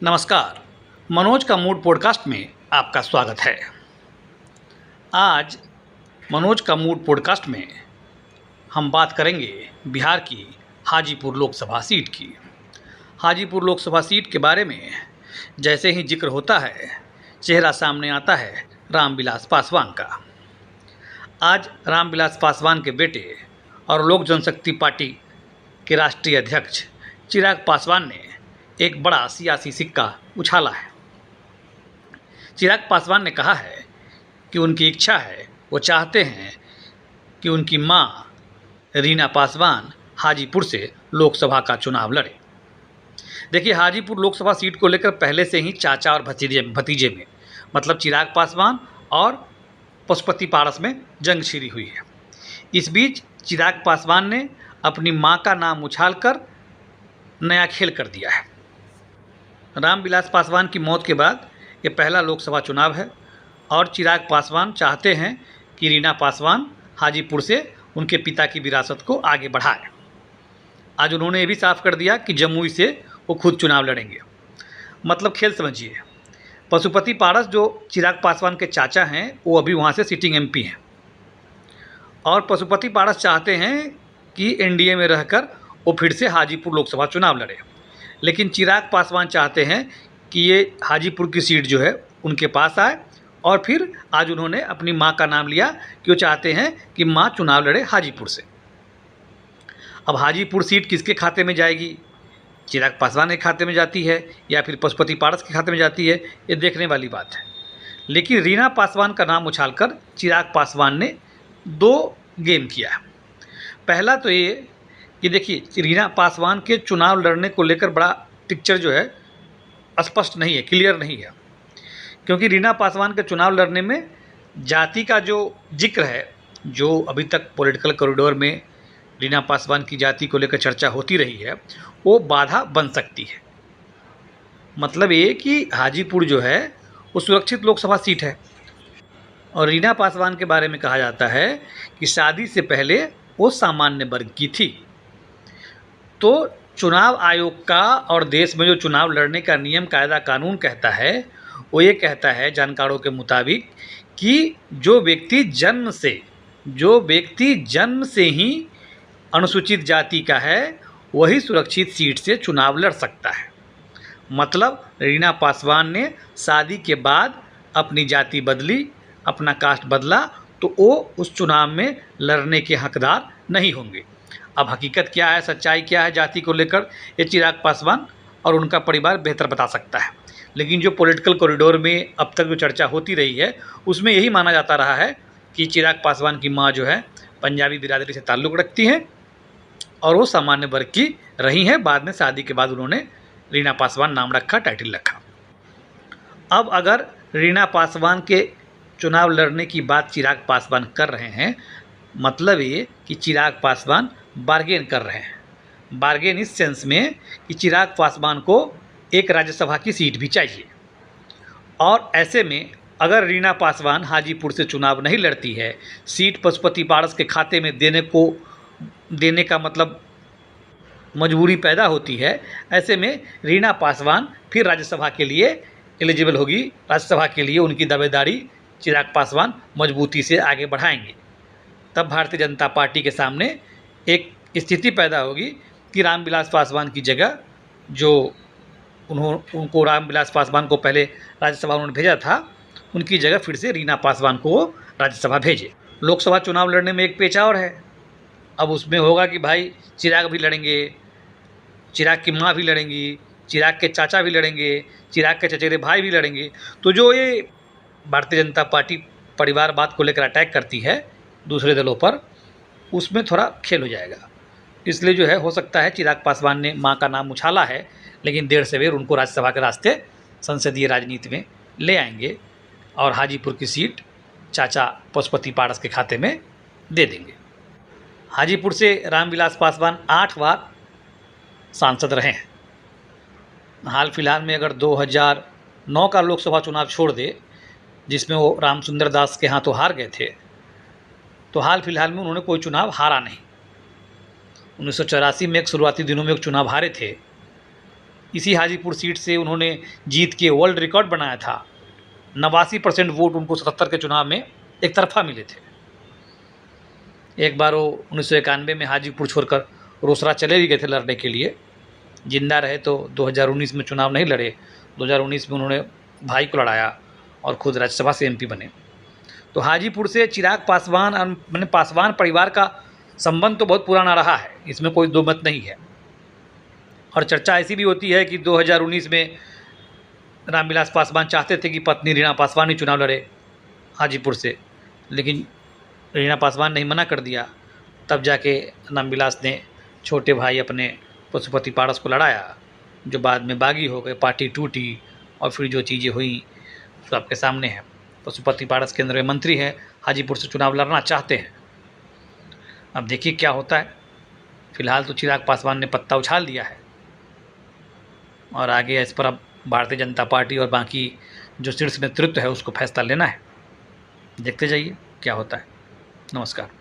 नमस्कार। मनोज का mood podcast में आपका स्वागत है। आज मनोज का मूड पॉडकास्ट में हम बात करेंगे बिहार की हाजीपुर लोकसभा सीट की। हाजीपुर लोकसभा सीट के बारे में जैसे ही जिक्र होता है, चेहरा सामने आता है रामविलास पासवान का। आज रामविलास पासवान के बेटे और लोक जनशक्ति पार्टी के राष्ट्रीय अध्यक्ष चिराग पासवान ने एक बड़ा सियासी सिक्का उछाला है। चिराग पासवान ने कहा है कि उनकी इच्छा है, वो चाहते हैं कि उनकी मां रीना पासवान हाजीपुर से लोकसभा का चुनाव लड़े। देखिए, हाजीपुर लोकसभा सीट को लेकर पहले से ही चाचा और भतीजे में मतलब चिराग पासवान और पशुपति पारस में जंग छिड़ी हुई है। इस बीच चिराग पासवान ने अपनी मां का नाम उछालकर नया खेल कर दिया है। रामविलास पासवान की मौत के बाद ये पहला लोकसभा चुनाव है और चिराग पासवान चाहते हैं कि रीना पासवान हाजीपुर से उनके पिता की विरासत को आगे बढ़ाए। आज उन्होंने ये भी साफ कर दिया कि जमुई से वो खुद चुनाव लड़ेंगे। मतलब खेल समझिए। पशुपति पारस जो चिराग पासवान के चाचा हैं, वो अभी वहाँ से सिटिंग एमपी हैं और पशुपति पारस चाहते हैं कि एनडीए में रहकर वो फिर से हाजीपुर लोकसभा चुनाव लड़े। लेकिन चिराग पासवान चाहते हैं कि ये हाजीपुर की सीट जो है उनके पास आए और फिर आज उन्होंने अपनी मां का नाम लिया कि वो चाहते हैं कि मां चुनाव लड़े हाजीपुर से। अब हाजीपुर सीट किसके खाते में जाएगी? चिराग पासवान के खाते में जाती है या फिर पशुपति पारस के खाते में जाती है, ये देखने वाली बात है। लेकिन रीना पासवान का नाम उछालकर चिराग पासवान ने दो गेम किया। पहला तो ये कि देखिए, रीना पासवान के चुनाव लड़ने को लेकर बड़ा पिक्चर जो है स्पष्ट नहीं है, क्लियर नहीं है। क्योंकि रीना पासवान के चुनाव लड़ने में जाति का जो जिक्र है, जो अभी तक पॉलिटिकल कॉरिडोर में रीना पासवान की जाति को लेकर चर्चा होती रही है, वो बाधा बन सकती है। मतलब ये कि हाजीपुर जो है वो सुरक्षित लोकसभा सीट है और रीना पासवान के बारे में कहा जाता है कि शादी से पहले वो सामान्य वर्ग की थी। तो चुनाव आयोग का और देश में जो चुनाव लड़ने का नियम कायदा कानून कहता है, वो ये कहता है जानकारों के मुताबिक कि जो व्यक्ति जन्म से ही अनुसूचित जाति का है, वही सुरक्षित सीट से चुनाव लड़ सकता है। मतलब रीना पासवान ने शादी के बाद अपनी जाति बदली, अपना कास्ट बदला, तो वो उस चुनाव में लड़ने के हकदार नहीं होंगे। अब हकीकत क्या है, सच्चाई क्या है जाति को लेकर, ये चिराग पासवान और उनका परिवार बेहतर बता सकता है। लेकिन जो पॉलिटिकल कॉरिडोर में अब तक जो चर्चा होती रही है, उसमें यही माना जाता रहा है कि चिराग पासवान की मां जो है पंजाबी बिरादरी से ताल्लुक़ रखती हैं और वो सामान्य वर्ग की रही हैं। बाद में शादी के बाद उन्होंने रीना पासवान नाम रखा, टाइटल रखा। अब अगर रीना पासवान के चुनाव लड़ने की बात चिराग पासवान कर रहे हैं, मतलब ये कि चिराग पासवान बार्गेन कर रहे हैं। बार्गेन इस सेंस में कि चिराग पासवान को एक राज्यसभा की सीट भी चाहिए और ऐसे में अगर रीना पासवान हाजीपुर से चुनाव नहीं लड़ती है, सीट पशुपति पारस के खाते में देने का मतलब मजबूरी पैदा होती है। ऐसे में रीना पासवान फिर राज्यसभा के लिए एलिजिबल होगी। राज्यसभा के लिए उनकी दावेदारी चिराग पासवान मजबूती से आगे बढ़ाएंगे। तब भारतीय जनता पार्टी के सामने एक स्थिति पैदा होगी कि रामविलास पासवान की जगह जो उनको रामविलास पासवान को पहले राज्यसभा उन्होंने भेजा था, उनकी जगह फिर से रीना पासवान को राज्यसभा भेजे। लोकसभा चुनाव लड़ने में एक पेच और है। अब उसमें होगा कि भाई चिराग भी लड़ेंगे, चिराग की माँ भी लड़ेंगी, चिराग के चाचा भी लड़ेंगे, चिराग के चचेरे भाई भी लड़ेंगे। तो जो ये भारतीय जनता पार्टी परिवारवाद को लेकर अटैक करती है दूसरे दलों पर, उसमें थोड़ा खेल हो जाएगा। इसलिए जो है हो सकता है चिराग पासवान ने मां का नाम उछाला है, लेकिन देर सवेर उनको राज्यसभा के रास्ते संसदीय राजनीति में ले आएंगे और हाजीपुर की सीट चाचा पशुपति पारस के खाते में दे देंगे। हाजीपुर से रामविलास पासवान 8 बार सांसद रहे हैं। हाल फिलहाल में अगर 2009 का लोकसभा चुनाव छोड़ दे, जिसमें वो रामसुंदर दास के हाथों हार गए थे, तो हाल फिलहाल में उन्होंने कोई चुनाव हारा नहीं। 1984 में एक शुरुआती दिनों में एक चुनाव हारे थे इसी हाजीपुर सीट से उन्होंने जीत के वर्ल्ड रिकॉर्ड बनाया था। 89% वोट उनको 77 के चुनाव में एक तरफा मिले थे। एक बार वो 1991 में हाजीपुर छोड़कर रोसड़ा चले भी गए थे लड़ने के लिए। जिंदा रहे तो 2019 में चुनाव नहीं लड़े। 2019 में उन्होंने भाई को लड़ाया और खुद राज्यसभा से एमपी बने। तो हाजीपुर से चिराग पासवान मैंने पासवान परिवार का संबंध तो बहुत पुराना रहा है, इसमें कोई दो मत नहीं है। और चर्चा ऐसी भी होती है कि 2019 में रामविलास पासवान चाहते थे कि पत्नी रीना पासवान ही चुनाव लड़े हाजीपुर से, लेकिन रीना पासवान ने मना कर दिया। तब जाके रामविलास ने छोटे भाई अपने पशुपति पारस को लड़ाया, जो बाद में बागी हो गए, पार्टी टूटी और फिर जो चीज़ें हुई सो आपके सामने है। पशुपति पारस केंद्रीय मंत्री हैं, हाजीपुर से चुनाव लड़ना चाहते हैं। अब देखिए क्या होता है। फिलहाल तो चिराग पासवान ने पत्ता उछाल दिया है और आगे इस पर अब भारतीय जनता पार्टी और बाकी जो शीर्ष नेतृत्व है उसको फैसला लेना है। देखते जाइए क्या होता है। नमस्कार।